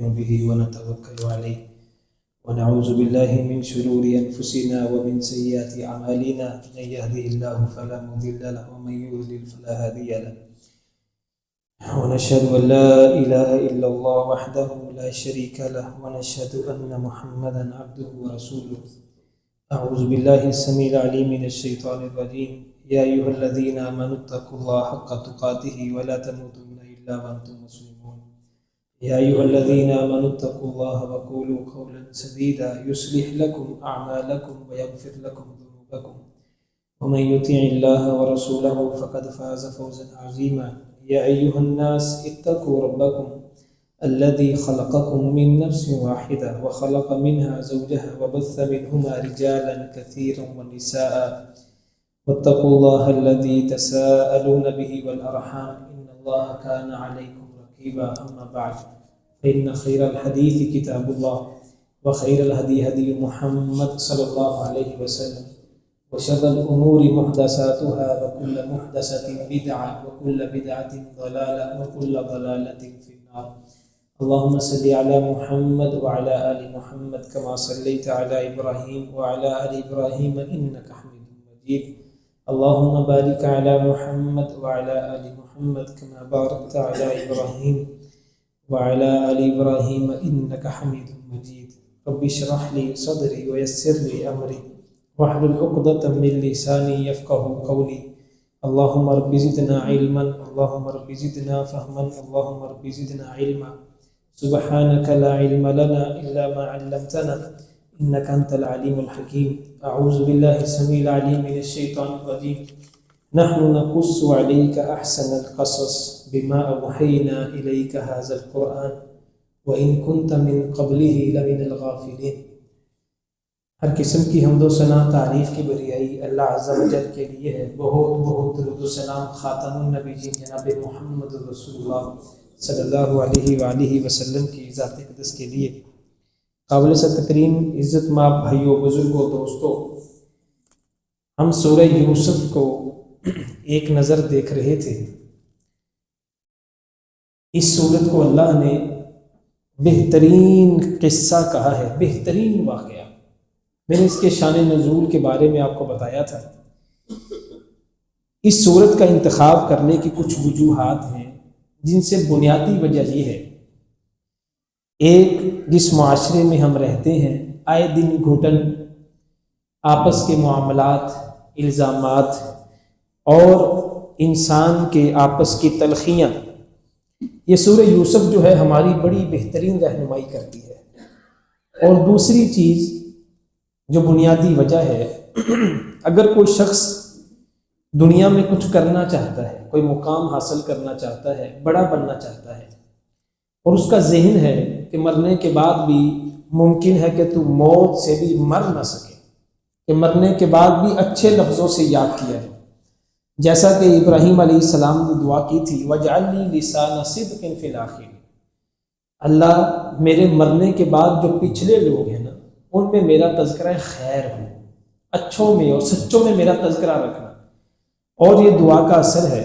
نؤمن به ونتوكل عليه ونعوذ بالله من شرور أنفسنا ومن سيئات أعمالنا من يهده الله فلا مضل له ومن يضلل فلا هادي له ونشهد أن لا إله إلا الله وحده لا شريك له ونشهد أن محمدا عبده ورسوله أعوذ بالله السميع العليم من الشيطان الرجيم يا أيها الذين آمنوا اتقوا الله حق تقاته ولا تموتن إلا وأنتم مسلمون يا أيها الذين آمنوا اتقوا الله وقولوا قولا سديدا يصلح لكم أعمالكم ويغفر لكم ذنوبكم ومن يطع الله ورسوله فقد فاز فوزا عظيما يا أيها الناس اتقوا ربكم الذي خلقكم من نفس واحدة وخلق منها زوجها وبث منهما رجالا كثيرا ونساء واتقوا الله الذي تساءلون به والأرحام إن الله كان عليكم رقيبا أما بعد فإن خير الحديث كتاب الله وخير الهدي هدي محمد صلى الله عليه وسلم وشر الأمور محدثاتها وكل محدثة بدعة وكل بدعة ضلالة وكل ضلالة في النار اللهم صل على محمد وعلى آل محمد كما صليت على إبراهيم وعلى آل إبراهيم إنك حميد مجيد اللهم بارك على محمد وعلى آل محمد كما باركت على إبراهيم وعلى آل إبراهيم إنك حميد مجيد رب اشرح لي صدري ويسر لي أمري واحلل عقدة من لساني يفقهوا قولي اللهم رب زدنا علما اللهم رب زدنا فهما اللهم رب زدنا علما سبحانك لا علم لنا إلا ما علمتنا إنك أنت العليم الحكيم أعوذ بالله السميع العليم من الشيطان الرجيم نحن نقص عليك أحسن القصص بما أوحينا إليك هذا القرآن وإن كنت من قبله لمن الغافلين ہر قسم کی حمد و ثنا تعریف کی بریائی اللہ عز و جل کے لیے ہے بہت بہت درود و سلام خاتم النبیین جناب محمد رسول اللہ صلی اللہ علیہ وآلہ وسلم کی ذات اقدس کے لیے قابل تکریم عزت مآب بھائیوں بزرگوں دوستوں ہم سورہ یوسف کو ایک نظر دیکھ رہے تھے اس سورت کو اللہ نے بہترین قصہ کہا ہے بہترین واقعہ میں نے اس کے شان نزول کے بارے میں آپ کو بتایا تھا اس سورت کا انتخاب کرنے کی کچھ وجوہات ہیں جن سے بنیادی وجہ یہ ہے ایک جس معاشرے میں ہم رہتے ہیں آئے دن گھٹن آپس کے معاملات الزامات اور انسان کے آپس کی تلخیاں یہ سورہ یوسف جو ہے ہماری بڑی بہترین رہنمائی کرتی ہے اور دوسری چیز جو بنیادی وجہ ہے اگر کوئی شخص دنیا میں کچھ کرنا چاہتا ہے کوئی مقام حاصل کرنا چاہتا ہے بڑا بننا چاہتا ہے اور اس کا ذہن ہے کہ مرنے کے بعد بھی ممکن ہے کہ تو موت سے بھی مر نہ سکے کہ مرنے کے بعد بھی اچھے لفظوں سے یاد کیا ہے جیسا کہ ابراہیم علیہ السلام نے دعا کی تھی وَاجْعَلْ لِي لِسَانَ صِدْقٍ فِي الْآخِرِينَ اللہ میرے مرنے کے بعد جو پچھلے لوگ ہیں نا ان میں میرا تذکرہ خیر ہو اچھوں میں اور سچوں میں میرا تذکرہ رکھنا اور یہ دعا کا اثر ہے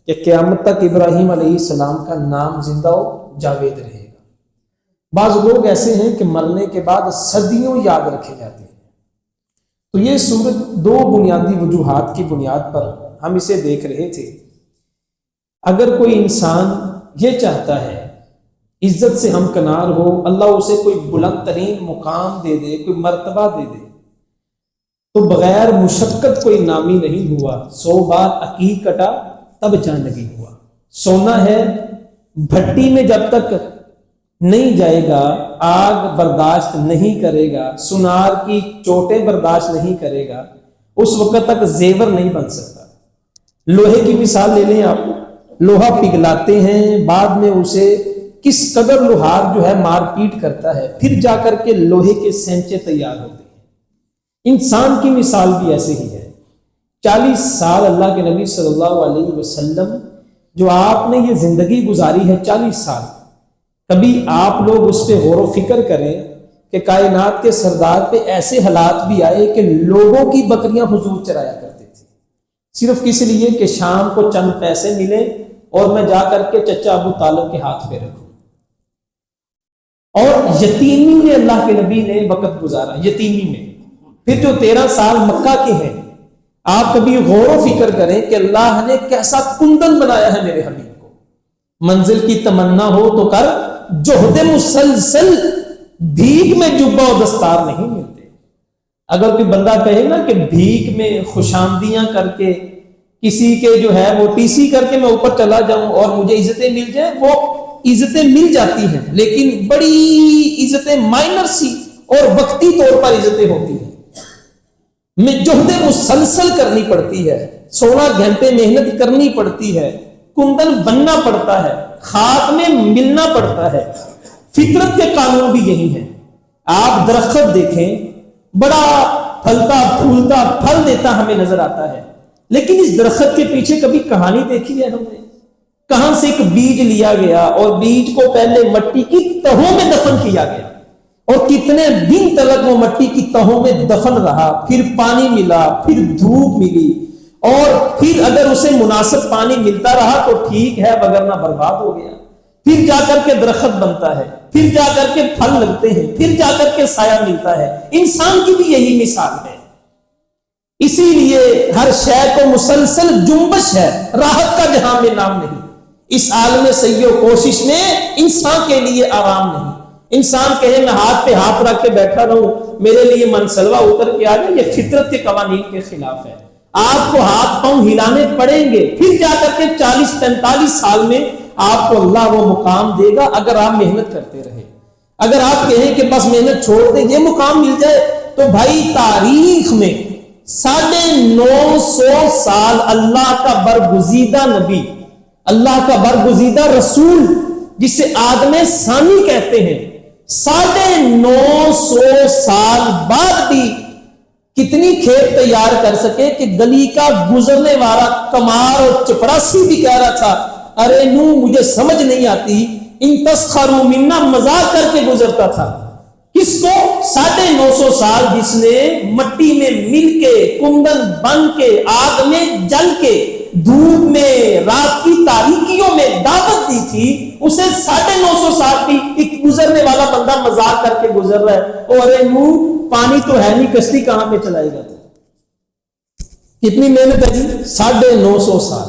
کہ قیامت تک ابراہیم علیہ السلام کا نام زندہ و جاوید رہے گا بعض لوگ ایسے ہیں کہ مرنے کے بعد صدیوں یاد رکھے جاتے ہیں تو یہ سورت دو بنیادی وجوہات کی بنیاد پر ہم اسے دیکھ رہے تھے اگر کوئی انسان یہ چاہتا ہے عزت سے ہمکنار ہو اللہ اسے کوئی بلند ترین مقام دے دے کوئی مرتبہ دے دے تو بغیر مشقت کوئی نامی نہیں ہوا 100 بار عقیق کٹا تب جان لگی ہوا سونا ہے بھٹی میں جب تک نہیں جائے گا آگ برداشت نہیں کرے گا سنار کی چوٹیں برداشت نہیں کرے گا اس وقت تک زیور نہیں بن سکتا لوہے کی مثال لے لیں آپ لوہا پگھلاتے ہیں بعد میں اسے کس قدر لوہار جو ہے مار پیٹ کرتا ہے پھر جا کر کے لوہے کے سینچے تیار ہوتے ہیں انسان کی مثال بھی ایسے ہی ہے 40 سال اللہ کے نبی صلی اللہ علیہ وسلم جو آپ نے یہ زندگی گزاری ہے 40 سال کبھی آپ لوگ اس پہ غور و فکر کریں کہ کائنات کے سردار پہ ایسے حالات بھی آئے کہ لوگوں کی بکریاں حضور چرایا کرتے تھے صرف کس لیے کہ شام کو چند پیسے ملے اور میں جا کر کے چچا ابو طالب کے ہاتھ پہ رکھوں اور یتیمی میں اللہ کے نبی نے وقت گزارا، یتیمی میں۔ پھر جو 13 سال مکہ کے ہیں، آپ کبھی غور و فکر کریں کہ اللہ نے کیسا کندن بنایا ہے میرے حبیب کو۔ منزل کی تمنا ہو تو کر، جہد مسلسل بھیک میں جبہ و دستار نہیں ملتے۔ اگر کوئی بندہ کہے نا کہ بھیک میں خوش آمدیاں کر کے کسی کے جو ہے وہ ٹی سی کر کے میں اوپر چلا جاؤں اور مجھے عزتیں مل جائیں، وہ عزتیں مل جاتی ہیں، لیکن بڑی عزتیں مائنر سی اور وقتی طور پر عزتیں ہوتی ہیں۔ میں جہد مسلسل کرنی پڑتی ہے، 16 گھنٹے محنت کرنی پڑتی ہے، کندن بننا پڑتا ہے، خاک میں ملنا پڑتا ہے۔ فطرت کے قانون بھی یہی ہیں۔ آپ درخت دیکھیں، بڑا پھلتا پھولتا پھل دیتا ہمیں نظر آتا ہے، لیکن اس درخت کے پیچھے کبھی کہانی دیکھی ہے ہم نے؟ کہاں سے ایک بیج لیا گیا اور بیج کو پہلے مٹی کی تہوں میں دفن کیا گیا، اور کتنے دن تک وہ مٹی کی تہوں میں دفن رہا، پھر پانی ملا، پھر دھوپ ملی، اور پھر اگر اسے مناسب پانی ملتا رہا تو ٹھیک ہے، وگرنہ برباد ہو گیا۔ پھر جا کر کے درخت بنتا ہے، پھر جا کر کے پھل لگتے ہیں، پھر جا کر کے سایہ ملتا ہے۔ انسان کی بھی یہی مثال ہے۔ اسی لیے ہر شے کو مسلسل جنبش ہے، راحت کا جہاں میں نام نہیں۔ اس عالم سعی و کوشش میں انسان کے لیے آرام نہیں۔ انسان کہے میں ہاتھ پہ ہاتھ رکھ کے بیٹھا رہوں، میرے لیے منصلوہ اتر کے آ جائے، یہ فطرت کے قوانین کے خلاف ہے۔ آپ کو ہاتھ پاؤں ہلانے پڑیں گے، پھر جا کر کے 40-45 سال میں آپ کو اللہ وہ مقام دے گا اگر آپ محنت کرتے رہے۔ اگر آپ کہیں کہ بس محنت چھوڑ دیں یہ مقام مل جائے، تو بھائی تاریخ میں 950 سال اللہ کا برگزیدہ نبی، اللہ کا برگزیدہ رسول جسے آدم ثانی کہتے ہیں، 950 سال بعد بھی کتنی کھیت تیار کر سکے کہ گلی کا گزرنے والا کمار اور چپڑاسی بھی کہہ رہا تھا ارے نو مجھے سمجھ نہیں آتی، ان تسخروا منا مذاق کر کے گزرتا تھا۔ کس کو؟ 950 سال جس نے مٹی میں مل کے، کندن بن کے، آگ میں جل کے، دھوپ میں، رات کی تاریکیوں میں دعوت دی تھی، اسے 950 سال بھی ایک گزرنے والا بندہ مذاق کر کے گزر رہا ہے، اور ارے نو پانی تو ہے نہیں، کشتی کہاں پہ چلائے گا؟ کتنی محنت ہے جی؟ 950 سال۔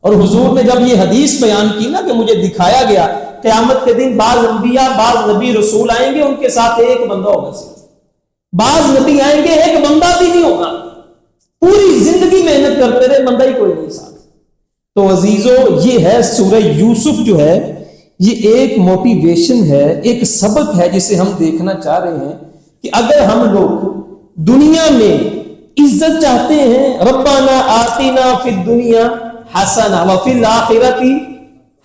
اور حضور نے جب یہ حدیث بیان کی نا کہ مجھے دکھایا گیا قیامت کے دن بعض انبیاء، بعض نبی رسول آئیں گے، ان کے ساتھ ایک بندہ ہوگا صرف۔ بعض نبی آئیں گے ایک بندہ بھی نہیں ہوگا، پوری زندگی محنت کرتے رہے، بندہ ہی کوئی نہیں ساتھ۔ تو عزیزو یہ ہے سورہ یوسف جو ہے، یہ ایک موٹیویشن ہے، ایک سبق ہے جسے ہم دیکھنا چاہ رہے ہیں کہ اگر ہم لوگ دنیا میں عزت چاہتے ہیں، ربنا آتنا فی الدنیا حسنہ وفی الآخرۃ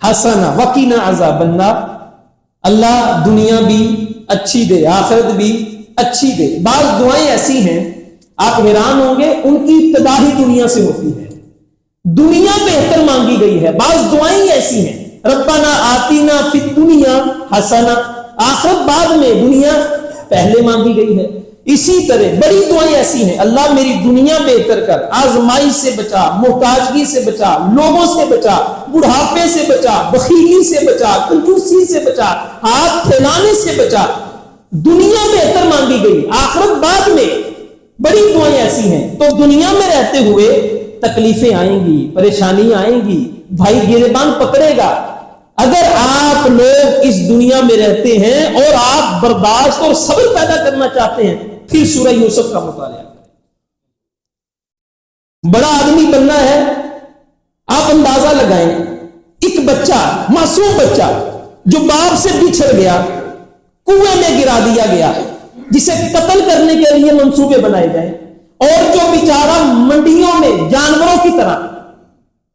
حسنہ وقنا عذاب النار، اللہ دنیا بھی اچھی دے، آخرت بھی اچھی دے۔ بعض دعائیں ایسی ہیں آپ حیران ہوں گے، ان کی ابتدا ہی دنیا سے ہوتی ہے، دنیا بہتر مانگی گئی ہے۔ بعض دعائیں ایسی ہیں ربنا آتنا فی الدنیا حسنہ، آخرت بعد میں، دنیا پہلے مانگی گئی ہے۔ اسی طرح بڑی دعائیں ایسی ہیں، اللہ میری دنیا بہتر کر، آزمائش سے بچا، محتاجگی سے بچا، لوگوں سے بچا، بڑھاپے سے بچا، بخیلی سے بچا، کنجوسی سے بچا، ہاتھ پھیلانے سے بچا۔ دنیا بہتر مانگی گئی، آخرت بعد میں، بڑی دعائیں ایسی ہیں۔ تو دنیا میں رہتے ہوئے تکلیفیں آئیں گی، پریشانی آئیں گی، بھائی گریبان پکڑے گا۔ اگر آپ لوگ اس دنیا میں رہتے ہیں اور آپ برداشت اور صبر پیدا کرنا چاہتے ہیں، پھر سورہ یوسف کا مطالعہ کریں۔ بڑا آدمی بننا ہے، آپ اندازہ لگائیں، ایک بچہ، معصوم بچہ جو باپ سے بچھڑ گیا، کنویں میں گرا دیا گیا، جسے قتل کرنے کے لیے منصوبے بنائے جائیں، اور جو بیچارہ منڈیوں میں جانوروں کی طرح،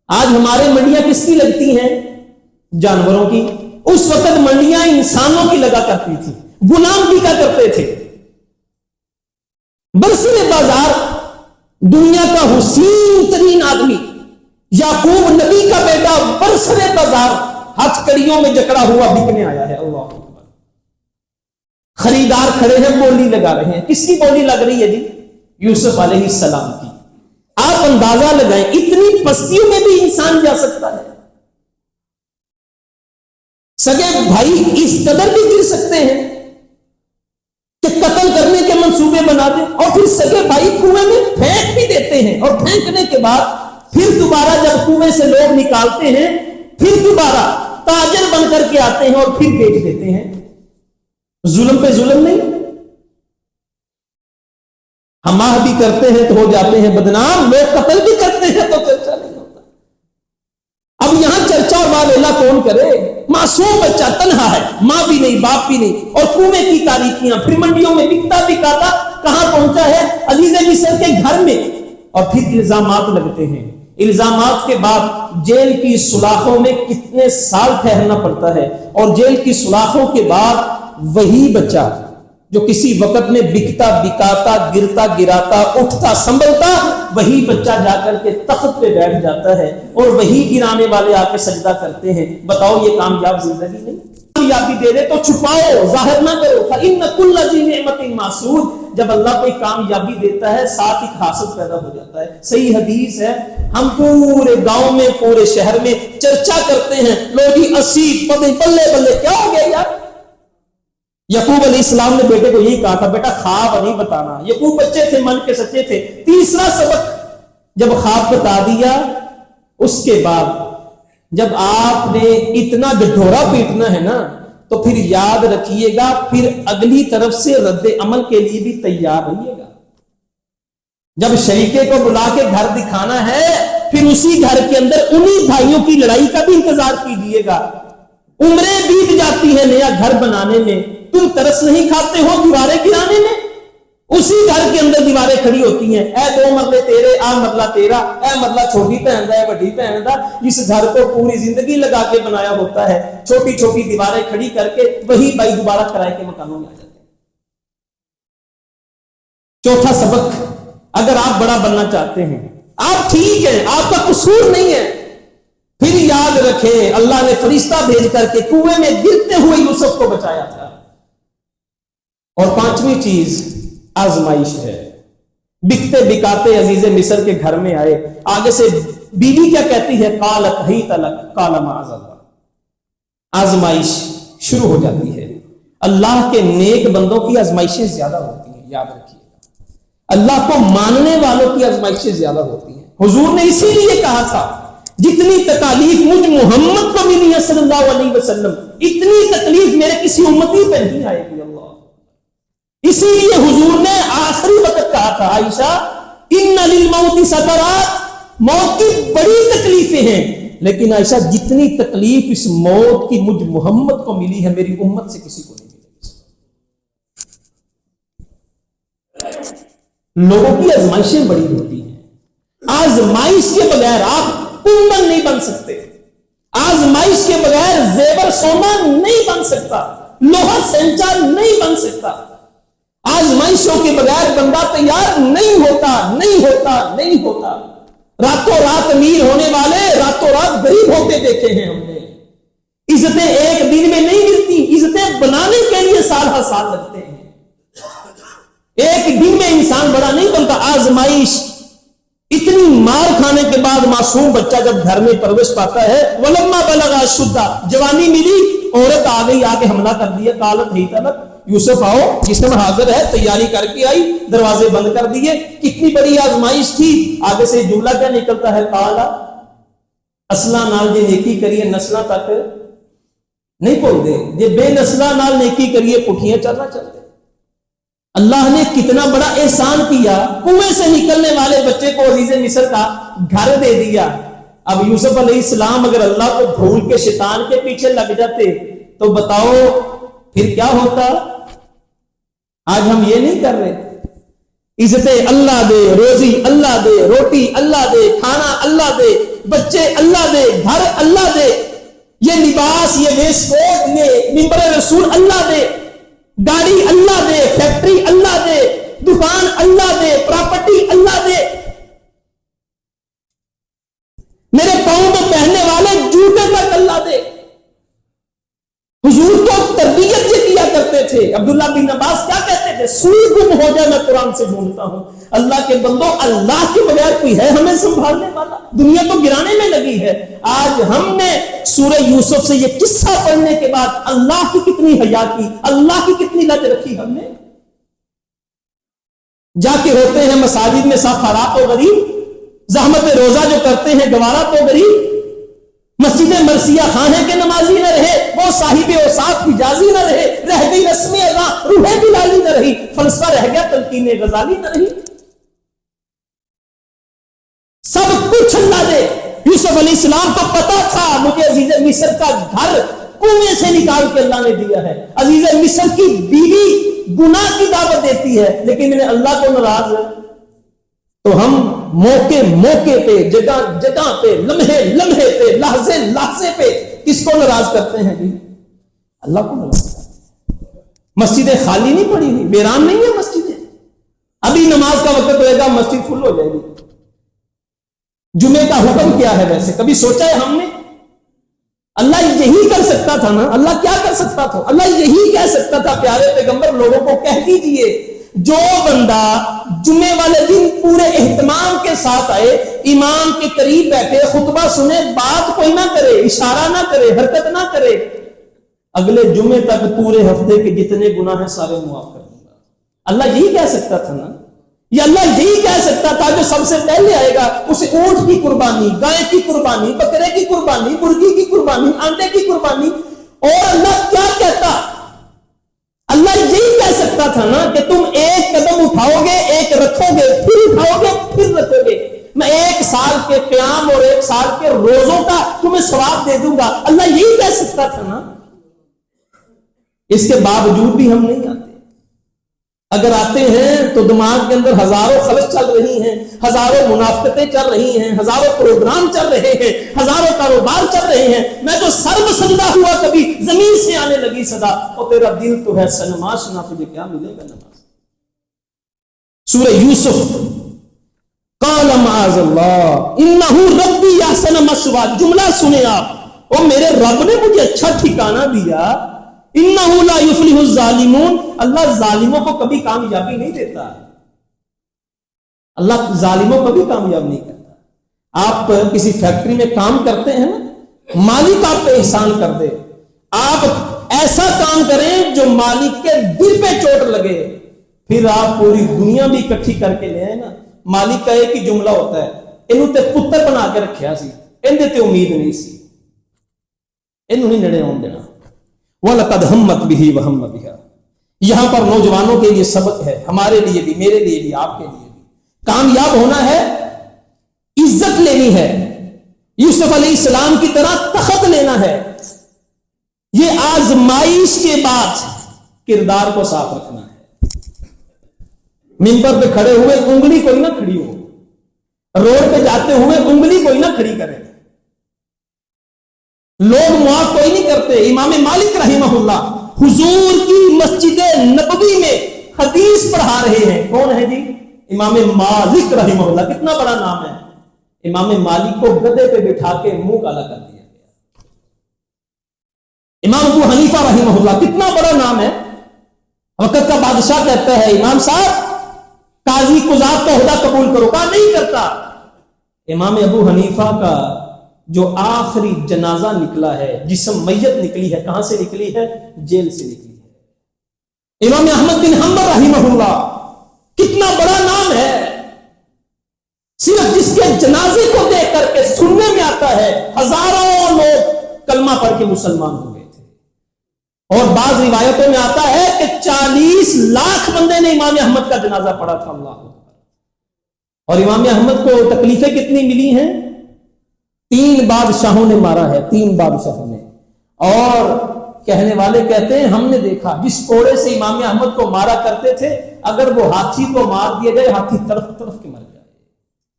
آج ہمارے منڈیاں کس کی لگتی ہیں؟ جانوروں کی۔ اس وقت منڈیاں انسانوں کی لگا کرتی تھی، غلام بکا کرتے تھے۔ برسر بازار دنیا کا حسین ترین آدمی یعقوب نبی کا بیٹا برسر بازار ہتھ کڑیوں میں جکڑا ہوا بکنے آیا ہے۔ اللہ اکبر۔ خریدار کھڑے ہیں، بولی لگا رہے ہیں۔ کس کی بولی لگ رہی ہے جی؟ یوسف علیہ السلام کی۔ آپ اندازہ لگائیں اتنی پستیوں میں بھی انسان جا سکتا ہے۔ سگے بھائی اس قدر بھی گر سکتے ہیں کہ قتل کرنے کے منصوبے بنا دیں، اور پھر سگے بھائی کنویں میں پھینک بھی دیتے ہیں، اور پھینکنے کے بعد پھر دوبارہ جب کنویں سے لوگ نکالتے ہیں پھر دوبارہ تاجر بن کر کے آتے ہیں اور پھر بیچ دیتے ہیں۔ ظلم پہ ظلم نہیں؟ ہم بھی کرتے ہیں تو ہو جاتے ہیں بدنام، لوگ قتل بھی کرتے ہیں تو چرچا نہیں ہوتا۔ اب یہاں چرچا اور واویلا کون کرے؟ معصوم بچہ تنہا ہے، ماں بھی نہیں باپ بھی نہیں، اور کنویں کی تاریکیاں، پھر منڈیوں میں بکتا بکاتا کہاں پہنچا ہے؟ عزیز مصر کے گھر میں، اور پھر الزامات لگتے ہیں۔ الزامات کے بعد جیل کی سلاخوں میں کتنے سال ٹھہرنا پڑتا ہے، اور جیل کی سلاخوں کے بعد وہی بچہ جو کسی وقت میں بکتا بکاتا گرتا گراتا اٹھتا سنبھلتا، وہی بچہ جا کر کے تخت پہ بیٹھ جاتا ہے، اور وہی گرانے والے آ کے سجدہ کرتے ہیں۔ بتاؤ یہ کامیاب زندگی نہیں؟ کامیابی دے دے تو چھپاؤ، ظاہر نہ کرو۔ فَإِنَّ كُلَّ ذِي نِعْمَةٍ مَحْسُودٌ۔ جب اللہ کوئی کامیابی دیتا ہے ساتھ ایک حاسد پیدا ہو جاتا ہے۔ صحیح حدیث ہے، ہم پورے گاؤں میں پورے شہر میں چرچا کرتے ہیں، لوگ 80 بلے بلے کیا ہو گیا یار؟ یعقوب علیہ السلام نے بیٹے کو یہی کہا تھا، بیٹا خواب نہیں بتانا۔ یعقوب بچے تھے، من کے سچے تھے۔ تیسرا سبق جب خواب بتا دیا، اس کے بعد جب آپ نے اتنا ڈھڈورا پیٹنا ہے نا، تو پھر یاد رکھیے گا، پھر اگلی طرف سے رد عمل کے لیے بھی تیار رہیے گا۔ جب شریکے کو بلا کے گھر دکھانا ہے، پھر اسی گھر کے اندر انہی بھائیوں کی لڑائی کا بھی انتظار کیجیے گا۔ عمریں بیت جاتی ہیں نیا گھر بنانے میں، تم ترس نہیں کھاتے ہو دیواریں گرانے میں؟ اسی گھر کے اندر دیواریں کھڑی ہوتی ہیں، اے 2 مرلے تیرے، آ مرلہ تیرا، اے مرلہ چھوٹی بہن دا ہے بڑی بہن دا۔ جس گھر کو پوری زندگی لگا کے بنایا ہوتا ہے، چھوٹی چھوٹی دیواریں کھڑی کر کے وہی بھائی دوبارہ کرائے کے مکانوں میں آ جاتے ہیں۔ چوتھا سبق، اگر آپ بڑا بننا چاہتے ہیں، آپ ٹھیک ہیں، آپ کا قصور نہیں ہے، پھر یاد رکھیں اللہ نے فرشتہ بھیج کر کے کنویں میں گرتے ہوئے یوسف کو بچایا تھا۔ اور 5ویں چیز آزمائش ہے۔ بکتے بکاتے عزیز مصر کے گھر میں آئے، آگے سے بیوی کیا کہتی ہے؟ قالت حیت لک قال معاذ اللہ۔ آزمائش شروع ہو جاتی ہے۔ اللہ کے نیک بندوں کی آزمائشیں زیادہ ہوتی ہیں، یاد رکھیے گا۔ اللہ کو ماننے والوں کی آزمائشیں زیادہ ہوتی ہیں۔ حضور نے اسی لیے کہا تھا، جتنی تکالیف مجھ محمد کو ملی ہے صلی اللہ علیہ وسلم، اتنی تکلیف میرے کسی امتی پہ نہیں آئے گی۔ اللہ، اسی لیے حضور نے آخری وقت کہا تھا، عائشہ ان للموت سکرات، موت کی بڑی تکلیفیں ہیں، لیکن عائشہ جتنی تکلیف اس موت کی مجھ محمد کو ملی ہے میری امت سے کسی کو نہیں ملی۔ لوگوں کی آزمائشیں بڑی ہوتی ہیں، آزمائش کے بغیر آپ کمبل نہیں بن سکتے، آزمائش کے بغیر زیور سونا نہیں بن سکتا، لوہا سینچا نہیں بن سکتا، آزمائشوں کے بغیر بندہ تیار نہیں ہوتا، نہیں ہوتا، نہیں ہوتا۔ راتوں رات امیر ہونے والے راتوں رات غریب ہوتے دیکھے ہیں ہم نے۔ عزتیں ایک دن میں نہیں ملتی، عزتیں بنانے کے لیے سال ہر سال لگتے ہیں۔ ایک دن میں انسان بڑا نہیں بنتا۔ آزمائش، اتنی مار کھانے کے بعد معصوم بچہ جب گھر میں پرورش پاتا ہے، وَلَمَّا بَلَغَ أَشُدَّهُ، جوانی ملی، عورت آ گئی، آ کے حملہ کر دیا، قالت حیت لک، یوسف آؤ، جسم حاضر ہے، تیاری کر کے آئی، دروازے بند کر دیے۔ کتنی بڑی آزمائش تھی۔ آگے سے جملہ کیا نکلتا ہے؟ قال اصلہ نال جے نیکی کریے نسلہ تک نہیں پہنچ دے، جے بے نسلہ نال نیکی کریے پٹھیاں چلنا چلتے۔ اللہ نے کتنا بڑا احسان کیا، کنویں سے نکلنے والے بچے کو عزیز مصر کا گھر دے دیا۔ اب یوسف علیہ السلام اگر اللہ کو بھول کے شیطان کے پیچھے لگ جاتے تو بتاؤ پھر کیا ہوتا؟ آج ہم یہ نہیں کر رہے۔ عزتیں اللہ دے، روزی اللہ دے، روٹی اللہ دے، کھانا اللہ دے، بچے اللہ دے، گھر اللہ دے، یہ لباس، یہ ویسٹ کوٹ، یہ ممبر رسول اللہ دے، گاڑی اللہ دے، فیکٹری اللہ دے، دکان اللہ دے، پراپرٹی اللہ دے، میرے پاؤں میں پہننے والے جوتے تک اللہ دے۔ حضور کو تربیت یہ کیا کرتے تھے۔ عبداللہ بن عباس کیا کہتے تھے؟ سوئی گم ہو جائے میں قرآن سے ڈھونڈتا ہوں، اللہ کے بندوں، اللہ کے بغیر کوئی ہے ہمیں سنبھالنے والا؟ دنیا تو گرانے میں لگی ہے۔ آج ہم نے سورہ یوسف سے یہ قصہ پڑھنے کے بعد اللہ کی کتنی حیا کی، اللہ کی کتنی لج رکھی ہم نے۔ جا کے ہوتے ہیں مساجد میں سفارات و غریب، زحمت روزہ جو کرتے ہیں گوارا تو غریب، مسجد مرثیہ خانے کے نمازی نہ رہے، وہ صاحب اوصاف حجازی نہ رہے، رہ گئی رسم اذاں روح بلالی نہ رہی، فلسفہ رہ گیا تلقین غزالی نہ رہی۔ سب کچھ اللہ دے۔ یوسف علیہ السلام کو پتا تھا مجھے عزیز مصر کا گھر کنویں سے نکال کے اللہ نے دیا ہے، عزیز مصر کی بیوی گناہ کی دعوت دیتی ہے، لیکن میں نے اللہ کو ناراض ہے۔ تو ہم موقع موقع پہ، جگہ جگہ پہ، لمحے لمحے پہ، لحظے لحظے پہ کس کو ناراض کرتے ہیں جی؟ اللہ کو ناراض کرتے ہیں۔ مسجدیں خالی نہیں پڑی ہوئی، ویران نہیں ہے مسجدیں۔ ابھی نماز کا وقت ہوئے گا مسجد فل ہو جائے گی۔ جمعے کا حکم کیا ہے ویسے کبھی سوچا ہے ہم نے؟ اللہ یہی کر سکتا تھا نا۔ اللہ کیا کر سکتا تھا؟ اللہ یہی کہہ سکتا تھا، پیارے پیغمبر لوگوں کو کہہ دیجئے جو بندہ جمعے والے دن پورے اہتمام کے ساتھ آئے، امام کے قریب بیٹھے، خطبہ سنے، بات کوئی نہ کرے، اشارہ نہ کرے، حرکت نہ کرے، اگلے جمعے تک پورے ہفتے کے جتنے گناہ ہیں سارے معاف کر دوں گا۔ اللہ یہی کہہ سکتا تھا نا۔ یہ اللہ یہی کہہ سکتا تھا جو سب سے پہلے آئے گا اسے اونٹ کی قربانی، گائے کی قربانی، بکرے کی قربانی، مرغی کی قربانی، انڈے کی قربانی۔ اور اللہ کیا کہتا؟ اللہ یہی کہہ سکتا تھا نا کہ تم ایک قدم اٹھاؤ گے، ایک رکھو گے، پھر اٹھاؤ گے، پھر رکھو گے، میں 1 سال کے قیام اور 1 سال کے روزوں کا تمہیں ثواب دے دوں گا۔ اللہ یہی کہہ سکتا تھا نا۔ اس کے باوجود بھی ہم نہیں آتے۔ اگر آتے ہیں تو دماغ کے اندر ہزاروں خلش چل رہی ہیں، ہزاروں منافقتیں چل رہی ہیں، ہزاروں پروگرام چل رہے ہیں، ہزاروں کاروبار چل رہے ہیں۔ میں تو سرب سجدہ ہوا، کبھی زمین سے آنے لگی صدا، اور تیرا دل تو ہے سنماش نہ، تجھے کیا ملے گا نماز۔ سورہ یوسف، قال معاذ اللہ انہ ربی احسن مثوایا، جملہ سنیں آپ، اور میرے رب نے مجھے اچھا ٹھکانہ دیا۔ انہ لا یفلح الظالمون، اللہ ظالموں کو کبھی کامیابی نہیں دیتا۔ اللہ ظالموں کو بھی کامیاب نہیں کرتا۔ آپ کسی فیکٹری میں کام کرتے ہیں نا، مالک آپ پہ احسان کر دے، آپ ایسا کام کریں جو مالک کے دل پہ چوٹ لگے، پھر آپ پوری دنیا بھی اکٹھی کر کے لے آئے نا۔ مالک کا ایک ہی جملہ ہوتا ہے، انہوں تے پتر بنا کے رکھیا سی، اندے تے امید نہیں سی، انہوں نہیں نڑے آن دینا۔ وَلَقَدْ هَمَّتْ بِهِ وَهَمَّ بِهَا، یہاں پر نوجوانوں کے لیے سبق ہے، ہمارے لیے بھی، میرے لیے بھی، آپ کے لیے بھی۔ کامیاب ہونا ہے، عزت لینی ہے، یوسف علیہ السلام کی طرح تخت لینا ہے۔ یہ آزمائش کے بعد کردار کو صاف رکھنا ہے۔ منبر پہ کھڑے ہوئے انگلی کوئی نہ کھڑی ہو، روڈ پہ جاتے ہوئے انگلی کوئی نہ کھڑی کرے، لوگ معاف کوئی نہیں کرتے۔ امام مالک رحمہ اللہ حضور کی مسجد نبوی میں حدیث پڑھا رہے ہیں۔ کون ہے جی؟ امام مالک رحمہ اللہ، کتنا بڑا نام ہے۔ امام مالک کو گدے پہ بٹھا کے منہ کالا کر دیا گیا۔ امام ابو حنیفہ رحمہ اللہ، کتنا بڑا نام ہے، وقت کا بادشاہ کہتا ہے امام صاحب قاضی قضات کا عہدہ قبول کرو، کہا نہیں کرتا۔ امام ابو حنیفہ کا جو آخری جنازہ نکلا ہے، جسم میت نکلی ہے، کہاں سے نکلی ہے؟ جیل سے نکلی ہے۔ امام احمد بن حنبل رحمہ اللہ، کتنا بڑا نام ہے، صرف جس کے جنازے کو دیکھ کر کے سننے میں آتا ہے ہزاروں لوگ کلمہ پڑھ کے مسلمان ہو گئے تھے، اور بعض روایتوں میں آتا ہے کہ 40 لاکھ بندے نے امام احمد کا جنازہ پڑھا تھا۔ اللہ اکبر۔ اور امام احمد کو تکلیفیں کتنی ملی ہیں؟ 3 بادشاہوں نے مارا ہے، 3 بادشاہوں نے۔ اور کہنے والے کہتے ہیں ہم نے دیکھا جس کوڑے سے امام احمد کو مارا کرتے تھے، اگر وہ ہاتھی کو مار دیا جائے ہاتھی طرف طرف کے مر جائے۔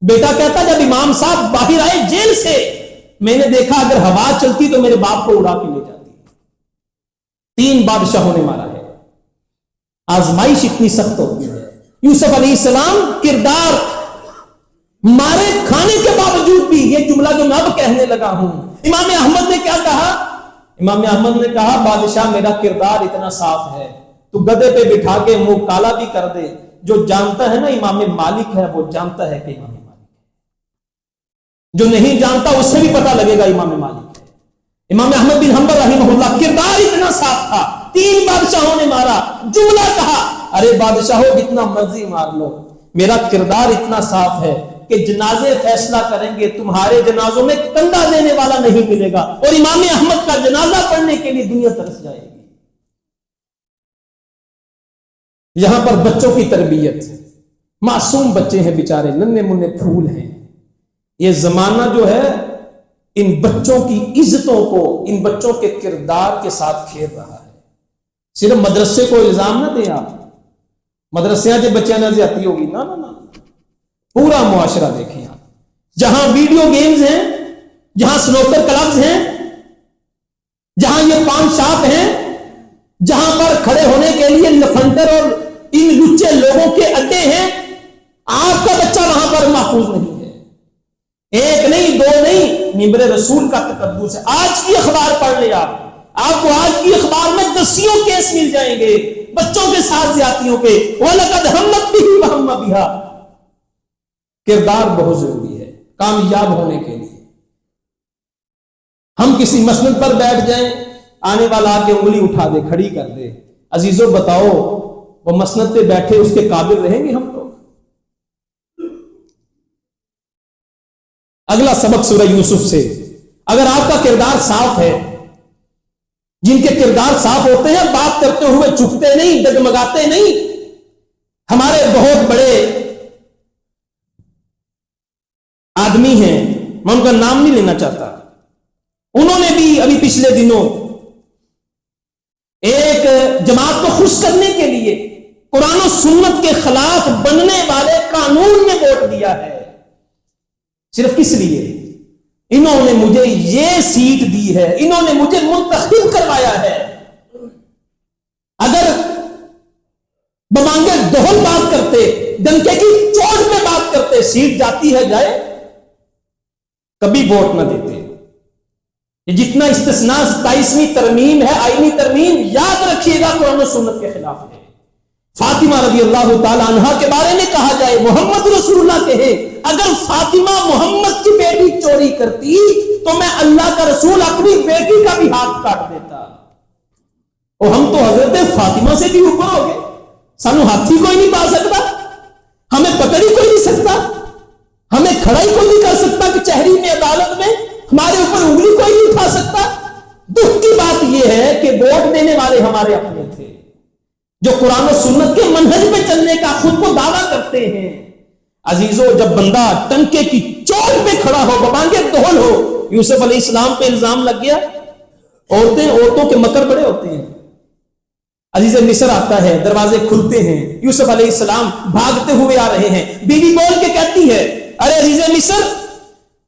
بیٹا کہتا جب امام صاحب باہر آئے جیل سے، میں نے دیکھا اگر ہوا چلتی تو میرے باپ کو اڑا کے لے جاتی۔ 3 بادشاہوں نے مارا ہے۔ آزمائش اتنی سخت ہوتی ہے۔ یوسف علیہ السلام کردار مارے کھانے کے باوجود بھی، یہ جملہ جو میں اب کہنے لگا ہوں، امام احمد نے کیا کہا؟ امام احمد نے کہا بادشاہ میرا کردار اتنا صاف ہے، تو گدے پہ بٹھا کے منہ کالا بھی کر دے، جو جانتا ہے نا امام مالک ہے وہ جانتا ہے کہ امام مالک ہے، جو نہیں جانتا اس سے بھی پتہ لگے گا امام مالک ہے۔ امام احمد بن حنبل رحمہ اللہ کردار اتنا صاف تھا، 3 بادشاہوں نے مارا، جملہ کہا ارے بادشاہوں جتنا مرضی مار لو، میرا کردار اتنا صاف ہے کہ جنازے فیصلہ کریں گے، تمہارے جنازوں میں کندھا دینے والا نہیں ملے گا، اور امام احمد کا جنازہ پڑھنے کے لیے دنیا ترس جائے گی۔ یہاں پر بچوں کی تربیت، معصوم بچے ہیں بیچارے، ننھے منھے پھول ہیں، یہ زمانہ جو ہے ان بچوں کی عزتوں کو، ان بچوں کے کردار کے ساتھ کھیل رہا ہے۔ صرف مدرسے کو الزام نہ دیں آپ، مدرسیاں جو بچیاں نہ زیادتی ہوگی، نہ نہ نہ، پورا معاشرہ دیکھیں آپ، جہاں ویڈیو گیمز ہیں، جہاں سنوکر کلبز ہیں، جہاں یہ پان شاپ ہیں، جہاں پر کھڑے ہونے کے لیے لفنڈر اور ان لچے لوگوں کے اڈے ہیں، آپ کا بچہ وہاں پر محفوظ نہیں ہے۔ 1 نہیں 2 نہیں، ممبر رسول کا تقدس ہے۔ آج کی اخبار پڑھ لیں آپ کو آج کی اخبار میں 10 کیس مل جائیں گے بچوں کے ساتھ زیادتیوں کے۔ وَلَقَدْ هَمَّتْ بِهِ وَهَمَّ بِهَا۔ کردار بہت ضروری ہے کامیاب ہونے کے لیے۔ ہم کسی مسند پر بیٹھ جائیں، آنے والا آ کے انگلی اٹھا دے، کھڑی کر دے، عزیزوں بتاؤ وہ مسند پہ بیٹھے اس کے قابل رہیں گے ہم لوگ؟ اگلا سبق سورہ یوسف سے، اگر آپ کا کردار صاف ہے، جن کے کردار صاف ہوتے ہیں بات کرتے ہوئے چکتے نہیں، ڈگمگاتے نہیں۔ ہمارے بہت بڑے آدمی ہیں، میں ان کا نام نہیں لینا چاہتا، انہوں نے بھی ابھی پچھلے دنوں ایک جماعت کو خوش کرنے کے لیے قرآن و سنت کے خلاف بننے والے قانون میں ووٹ دیا ہے۔ صرف کس لیے؟ انہوں نے مجھے یہ سیٹ دی ہے، انہوں نے مجھے منتخب کروایا ہے۔ اگر بمانگے دہل بات کرتے، ڈنکے کی چوٹ میں بات کرتے، سیٹ جاتی ہے جائے، کبھی ووٹ نہ دیتے۔ یہ جتنا استثناء 27ویں ترمیم ہے، آئینی ترمیم، یاد رکھیے گا قرآن و سنت کے خلاف ہے۔ فاطمہ رضی اللہ تعالی عنہا کے بارے میں کہا جائے، محمد رسول اللہ کہے اگر فاطمہ محمد کی بیٹی چوری کرتی تو میں اللہ کا رسول اپنی بیٹی کا بھی ہاتھ کاٹ دیتا۔ اور ہم تو حضرت فاطمہ سے بھی اوپر ہو گئے، سانو ہاتھی کوئی نہیں پا سکتا، ہمیں پکڑ ہی کوئی نہیں سکتا، ہمیں کھڑا ہی کوئی نہیں کر سکتا کہ چہری میں عدالت میں ہمارے اوپر انگلی کوئی نہیں اٹھا سکتا۔ دکھ کی بات یہ ہے کہ ووٹ دینے والے ہمارے اپنے تھے، جو قرآن و سنت کے منہج پہ چلنے کا خود کو دعویٰ کرتے ہیں۔ عزیزو، جب بندہ ٹنکے کی چوٹ پہ کھڑا ہو، بمانگے دہل ہو، یوسف علیہ السلام پہ الزام لگ گیا، عورتوں کے مکر بڑے ہوتے ہیں۔ عزیز مصر آتا ہے، دروازے کھلتے ہیں، یوسف علیہ السلام بھاگتے ہوئے آ رہے ہیں، بیوی بول کے کہتی ہے ارے عزیز مصر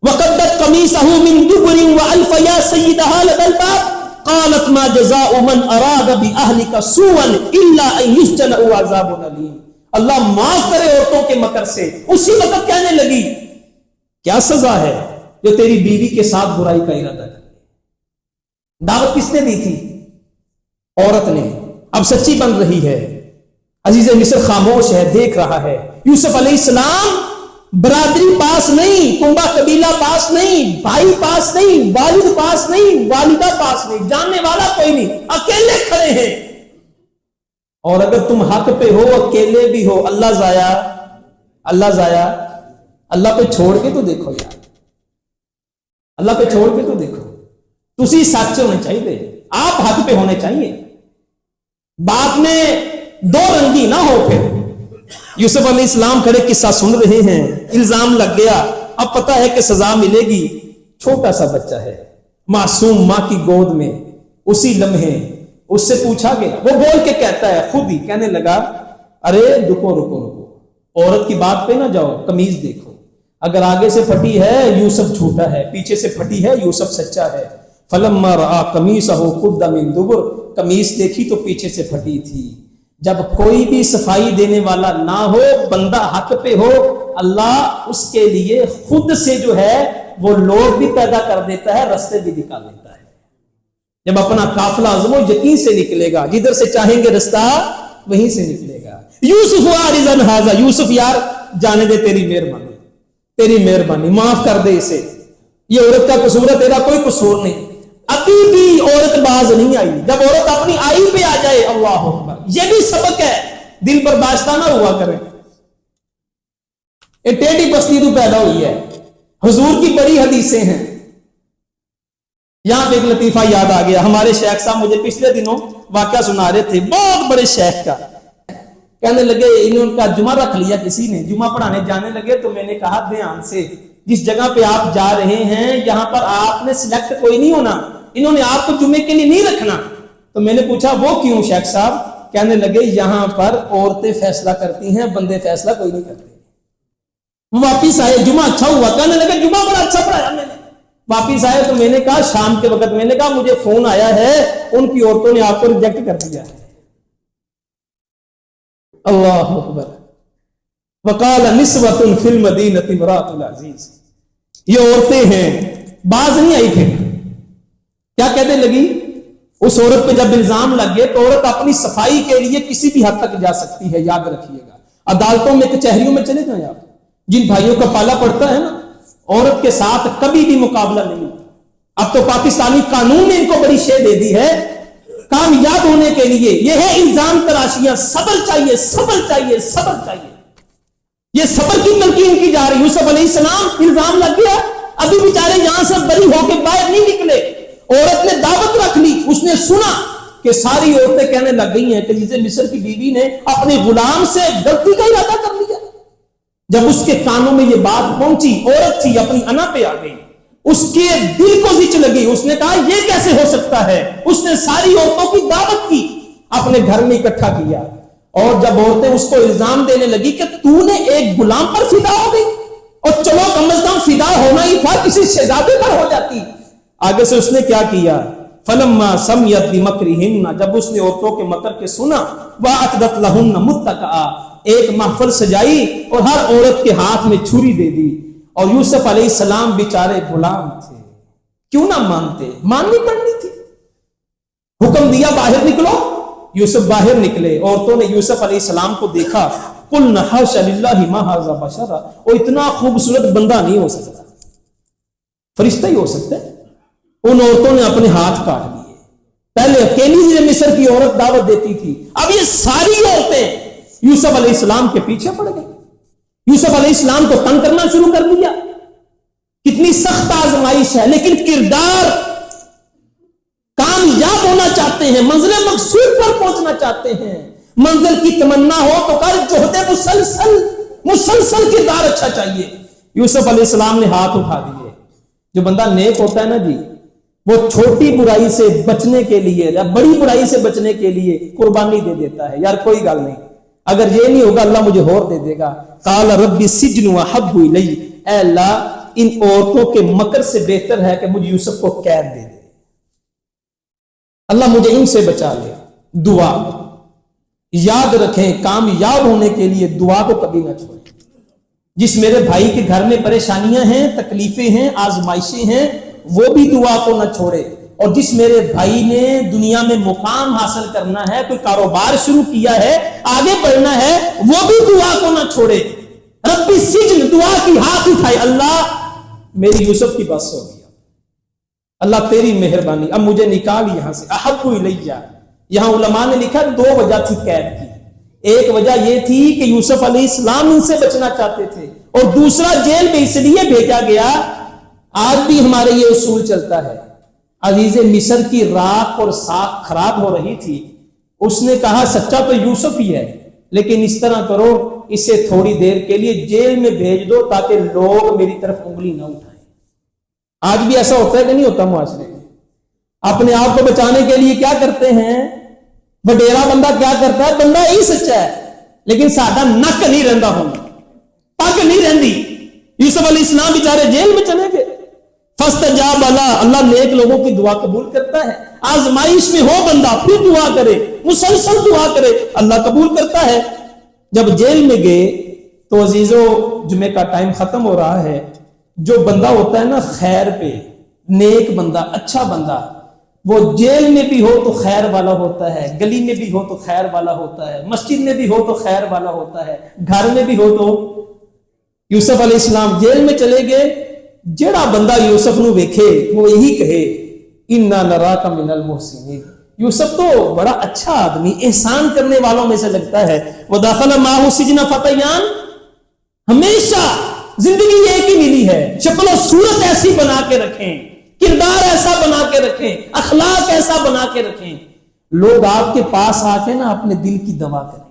وَقَدَّتْ قَمِيصَهُ مِن دُبُرٍ وَأَلْفَ يَا سَيِّدَهَا لَدَى الْبَابِ قَالَتْ مَا جَزَاءُ مَنْ أَرَادَ بِأَهْلِكَ سُوءًا إِلَّا أَن يُسْجَنَ أَوْ عَذَابٌ أَلِيمٌ۔ اللہ معاف کرے عورتوں کے مکر سے۔ اسی وقت کہنے لگی کیا سزا ہے جو تیری بیوی کے ساتھ برائی کا ارادہ کرے؟ دعوت کس نے دی تھی؟ عورت نے۔ اب سچی بن رہی ہے۔ عزیز مصر خاموش ہے، دیکھ رہا ہے۔ یوسف علیہ السلام برادری پاس نہیں، کنبا قبیلہ پاس نہیں، بھائی پاس نہیں، والد پاس نہیں، والدہ پاس نہیں، جاننے والا کوئی نہیں، اکیلے کھڑے ہیں۔ اور اگر تم حق پہ ہو، اکیلے بھی ہو، اللہ ضائع، اللہ پہ چھوڑ کے تو دیکھو یار، اللہ پہ چھوڑ کے تو دیکھو، تسی سچ ہونے چاہیے، آپ حق پہ ہونے چاہیے، بات میں دو رنگی نہ ہو۔ پھر یوسف علیہ السلام کھڑے قصہ سن رہے ہیں، الزام لگ گیا، اب پتہ ہے کہ سزا ملے گی۔ چھوٹا سا بچہ ہے، معصوم ماں کی گود میں، اسی لمحے اس سے پوچھا گیا، وہ بول کے کہتا ہے، خود ہی کہنے لگا ارے رکو، عورت کی بات پہ نہ جاؤ، قمیض دیکھو، اگر آگے سے پھٹی ہے یوسف جھوٹا ہے، پیچھے سے پھٹی ہے یوسف سچا ہے۔ فلما رأى قمیصه قد من دبر، قمیص دیکھی تو پیچھے سے پھٹی تھی۔ جب کوئی بھی صفائی دینے والا نہ ہو، بندہ حق پہ ہو، اللہ اس کے لیے خود سے جو ہے وہ لوگ بھی پیدا کر دیتا ہے، رستے بھی دکھا دیتا ہے۔ جب اپنا قافلہ عزم و یقین سے نکلے گا، جدھر سے چاہیں گے رستہ وہیں سے نکلے گا۔ یوسف عارضن ھذا، یوسف یار جانے دے، تیری مہربانی، تیری مہربانی، معاف کر دے اسے، یہ عورت کا قصور ہے، تیرا کوئی قصور نہیں۔ ابھی بھی عورت باز نہیں آئی، جب عورت اپنی آئی پہ آ جائے، اللہ اکبر، یہ بھی سبق ہے، دل پر باشتہ نہ ہوا کرے۔ یہ ٹیڑھی پستی تو پیدا ہوئی ہے، حضور کی بڑی حدیثیں ہیں۔ یہاں پہ ایک لطیفہ یاد آ گیا، ہمارے شیخ صاحب مجھے پچھلے دنوں واقعہ سنا رہے تھے، بہت بڑے شیخ کا، کہنے لگے انہوں کا جمعہ رکھ لیا کسی نے، جمعہ پڑھانے جانے لگے، تو میں نے کہا دھیان سے، جس جگہ پہ آپ جا رہے ہیں یہاں پر آپ نے سلیکٹ کوئی نہیں ہونا، انہوں نے آپ کو جمعے کے لیے نہیں رکھنا۔ تو میں نے پوچھا وہ کیوں شیخ صاحب؟ کہنے لگے یہاں پر عورتیں فیصلہ کرتی ہیں، بندے فیصلہ کوئی نہیں کرتے۔ واپس آئے، جمعہ اچھا ہوا، کہنے لگے جمعہ بڑا اچھا پڑھایا میں نے۔ واپس آئے تو میں نے کہا شام کے وقت، میں نے کہا مجھے فون آیا ہے ان کی عورتوں نے آپ کو ریجیکٹ کر دیا ہے۔ اللہ اکبر۔ وقال نسوۃ فی المدینہ امرأۃ العزیز، یہ عورتیں ہیں، باز نہیں آئی تھے، کیا کہنے لگی؟ اس عورت پہ جب الزام لگ گئے تو عورت اپنی صفائی کے لیے کسی بھی حد تک جا سکتی ہے، یاد رکھیے گا۔ عدالتوں میں کچہریوں میں چلے جائیں آپ، جن بھائیوں کا پالا پڑتا ہے نا، عورت کے ساتھ کبھی بھی مقابلہ نہیں ہوتا۔ اب تو پاکستانی قانون نے ان کو بڑی شے دے دی ہے کامیاب ہونے کے لیے، یہ ہے الزام تراشیاں، صبر چاہیے، صبر چاہیے، صبر چاہیے۔ یہ صبر کی تلقین کی جا رہی۔ یوسف علیہ السلام الزام لگ گیا، ابھی بیچارے یہاں سے بری ہو کے باہر نہیں نکلے، عورت نے دعوت رکھ لی، اس نے سنا کہ ساری عورتیں کہنے لگ گئی ہیں کہ جسے مصر کی بیوی نے اپنے غلام سے غلطی کا ارادہ کر لیا۔ جب اس کے کانوں میں یہ بات پہنچی، عورت تھی اپنی انا پہ آ گئی، اس کے دل کو زچ لگی، اس نے کہا یہ کیسے ہو سکتا ہے؟ اس نے ساری عورتوں کی دعوت کی، اپنے گھر میں اکٹھا کیا، اور جب عورتیں اس کو الزام دینے لگی کہ تو نے ایک غلام پر فدا ہو گئی، اور چلو کم از کم فدا ہونا ہی تھا، کسی شہزادے پر ہو جاتی۔ آگے سے اس نے کیا کیا؟ فلما سمعت بمکرہن، جب اس نے عورتوں کے مکر کے سنا، واعتدت لہن متکئا، ایک محفل سجائی اور ہر عورت کے ہاتھ میں چھری دے دی۔ اور یوسف علیہ السلام بیچارے غلام تھے، کیوں نہ مانتے؟ ماننی پڑنی تھی، حکم دیا باہر نکلو، یوسف باہر نکلے۔ عورتوں نے یوسف علیہ السلام کو دیکھا، قلنا حاشا للہ ما ھذا بشرا، وہ اتنا خوبصورت بندہ نہیں ہو سکتا، فرشتہ ہی ہو سکتا ہے۔ ان عورتوں نے اپنے ہاتھ کاٹ دیے۔ پہلے اکیلی مصر کی عورت دعوت دیتی تھی، اب یہ ساری عورتیں یوسف علیہ السلام کے پیچھے پڑ گئی، یوسف علیہ السلام کو تنگ کرنا شروع کر دیا۔ کتنی سخت آزمائش ہے، لیکن کردار، کامیاب ہونا چاہتے ہیں، منزل مقصود پر پہنچنا چاہتے ہیں، منزل کی تمنا ہو تو کر جہد مسلسل کردار اچھا چاہیے۔ یوسف علیہ السلام نے ہاتھ اٹھا دیے۔ جو بندہ نیک ہوتا ہے نا جی، وہ چھوٹی برائی سے بچنے کے لیے یا بڑی برائی سے بچنے کے لیے قربانی دے دیتا ہے، یار کوئی گل نہیں، اگر یہ نہیں ہوگا اللہ مجھے اور دے دے گا۔ قال رب السجن احب الی، اے اللہ ان عورتوں کے مکر سے بہتر ہے کہ مجھے یوسف کو قید دے دے، اللہ مجھے ان سے بچا لے۔ دعا یاد رکھیں، کامیاب ہونے کے لیے دعا کو کبھی نہ چھوڑیں۔ جس میرے بھائی کے گھر میں پریشانیاں ہیں، تکلیفیں ہیں، آزمائشیں ہیں، وہ بھی دعا کو نہ چھوڑے۔ اور جس میرے بھائی نے دنیا میں مقام حاصل کرنا ہے، کوئی کاروبار شروع کیا ہے، آگے بڑھنا ہے، وہ بھی دعا کو نہ چھوڑے۔ رب السجن، دعا کی ہاتھ اٹھائے، اللہ میری یوسف کی بس ہو گیا، اللہ تیری مہربانی، اب مجھے نکال یہاں سے۔ احب الیہ، یہاں علماء نے لکھا دو وجہ تھی قید کی۔ ایک وجہ یہ تھی کہ یوسف علیہ السلام ان سے بچنا چاہتے تھے، اور دوسرا جیل میں اس لیے بھیجا گیا، آج بھی ہمارے یہ اصول چلتا ہے۔ عزیز مصر کی راکھ اور ساکھ خراب ہو رہی تھی، اس نے کہا سچا تو یوسف ہی ہے، لیکن اس طرح کرو اسے تھوڑی دیر کے لیے جیل میں بھیج دو تاکہ لوگ میری طرف انگلی نہ اٹھائیں۔ آج بھی ایسا ہوتا ہے کہ نہیں ہوتا معاشرے میں؟ اپنے آپ کو بچانے کے لیے کیا کرتے ہیں؟ وڈیرا بندہ کیا کرتا ہے؟ بندہ ہی سچا ہے لیکن ساڈا نک نہیں رہندا ہونا، پگ نہیں رہندی۔ یوسف علیہ السلام بیچارے جیل میں چلے گئے۔ فاستجاب اللہ نیک لوگوں کی دعا قبول کرتا ہے۔ آزمائش میں ہو بندہ پھر دعا کرے، مسلسل دعا کرے، اللہ قبول کرتا ہے۔ جب جیل میں گئے تو عزیزو، جمعے کا ٹائم ختم ہو رہا ہے، جو بندہ ہوتا ہے نا خیر پہ، نیک بندہ، اچھا بندہ، وہ جیل میں بھی ہو تو خیر والا ہوتا ہے، گلی میں بھی ہو تو خیر والا ہوتا ہے، مسجد میں بھی ہو تو خیر والا ہوتا ہے، گھر میں بھی ہو تو۔ یوسف علیہ السلام جیل میں چلے گئے، جڑا بندہ یوسف نو ویکھے وہ یہی کہے انا نراک من المحسنین، یوسف تو بڑا اچھا آدمی، احسان کرنے والوں میں سے لگتا ہے۔ ودخل معه السجن فتیان، ہمیشہ زندگی ایک ہی ملی ہے، شکل و صورت ایسی بنا کے رکھیں، کردار ایسا بنا کے رکھیں، اخلاق ایسا بنا کے رکھیں، لوگ آپ کے پاس آ کے نا اپنے دل کی دوا کریں۔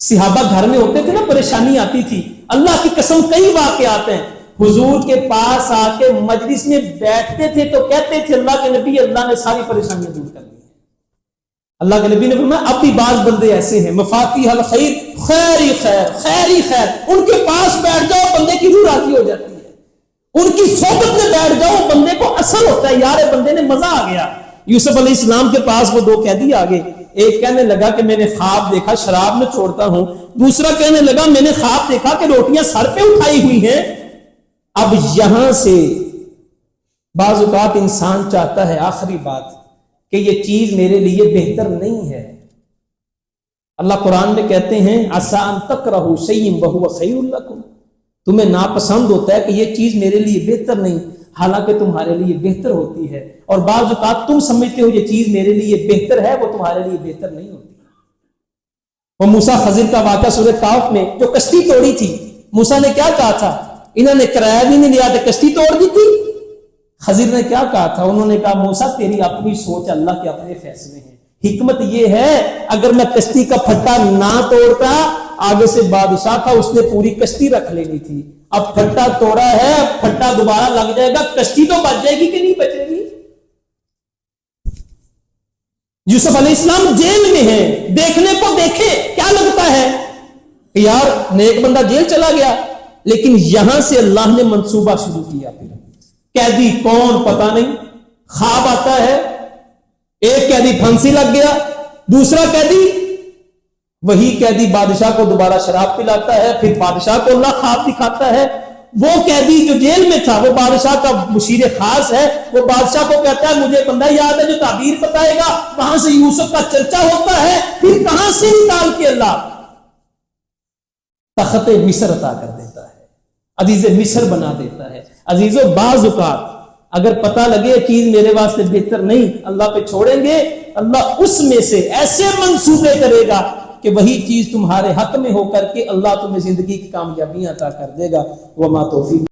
صحابہ گھر میں ہوتے تھے نا، پریشانی آتی تھی، اللہ کی قسم کئی واقعات ہیں، حضور کے پاس آ کے مجلس میں بیٹھتے تھے تو کہتے تھے اللہ کے نبی اللہ نے ساری پریشانیاں دور کر دی ہیں۔ اللہ کے نبی نے فرمایا اب بھی بعض بندے ایسے ہیں مفاتیح الخیر، خیر ہی خیر، خیر ہی خیر، ان کے پاس بیٹھ جاؤ بندے کی روح راضی ہو جاتی ہے، ان کی صحبت میں بیٹھ جاؤ بندے کو اثر ہوتا ہے، یار بندے نے مزہ آ گیا۔ یوسف علیہ السلام کے پاس وہ دو قیدی آگے، ایک کہنے لگا کہ میں نے خواب دیکھا شراب میں چھوڑتا ہوں، دوسرا کہنے لگا میں نے خواب دیکھا کہ روٹیاں سر پہ اٹھائی ہوئی ہیں۔ اب یہاں سے بعض اوقات انسان چاہتا ہے آخری بات کہ یہ چیز میرے لیے بہتر نہیں ہے۔ اللہ قرآن میں کہتے ہیں عسیٰ ان تکرہوا شیئا وہو خیر لکم، تمہیں ناپسند ہوتا ہے کہ یہ چیز میرے لیے بہتر نہیں، حالانکہ تمہارے لیے بہتر ہوتی ہے، اور بعض اوقات تم سمجھتے ہو یہ چیز میرے لیے بہتر ہے، وہ تمہارے لیے بہتر نہیں ہوتی۔ وہ موسیٰ خضر کا واقعہ سورہ کہف میں، جو کشتی توڑی تھی، موسیٰ نے کیا کہا تھا؟ انہوں نے کرایہ بھی نہیں لیا تو کشتی توڑ دی تھی۔ خضر نے کیا کہا تھا؟ انہوں نے کہا موسیٰ تیری اپنی سوچ، اللہ کے اپنے فیصلے ہیں، حکمت یہ ہے اگر میں کشتی کا پھٹا نہ توڑتا، آگے سے بادشاہ تھا اس نے پوری کشتی رکھ لینی تھی، اب پھٹا توڑا ہے، پھٹا دوبارہ لگ جائے گا، کشتی تو بچ جائے گی کہ نہیں بچے گی؟ یوسف علیہ السلام جیل میں ہیں، دیکھنے کو دیکھے کیا لگتا ہے کہ یار نیک بندہ جیل چلا گیا، لیکن یہاں سے اللہ نے منصوبہ شروع کیا۔ پھر قیدی کون پتہ نہیں، خواب آتا ہے، ایک قیدی پھانسی لگ گیا، دوسرا قیدی وہی قیدی بادشاہ کو دوبارہ شراب پلاتا ہے، پھر بادشاہ کو اللہ خواب دکھاتا ہے، وہ قیدی جو جیل میں تھا وہ بادشاہ کا مشیر خاص ہے، وہ بادشاہ کو کہتا ہے مجھے بندہ یاد ہے جو تعبیر بتائے گا، وہاں سے یوسف کا چرچا ہوتا ہے، پھر کہاں سے نکال کے اللہ تخت مصر عطا کر دیتا ہے، عزیز مصر بنا دیتا ہے۔ عزیزو بعض اوقات اگر پتہ لگے یہ چیز میرے واسطے بہتر نہیں، اللہ پہ چھوڑیں گے، اللہ اس میں سے ایسے منصوبے کرے گا کہ وہی چیز تمہارے حق میں ہو کر کے اللہ تمہیں زندگی کی کامیابیاں عطا کر دے گا۔ وما توفیق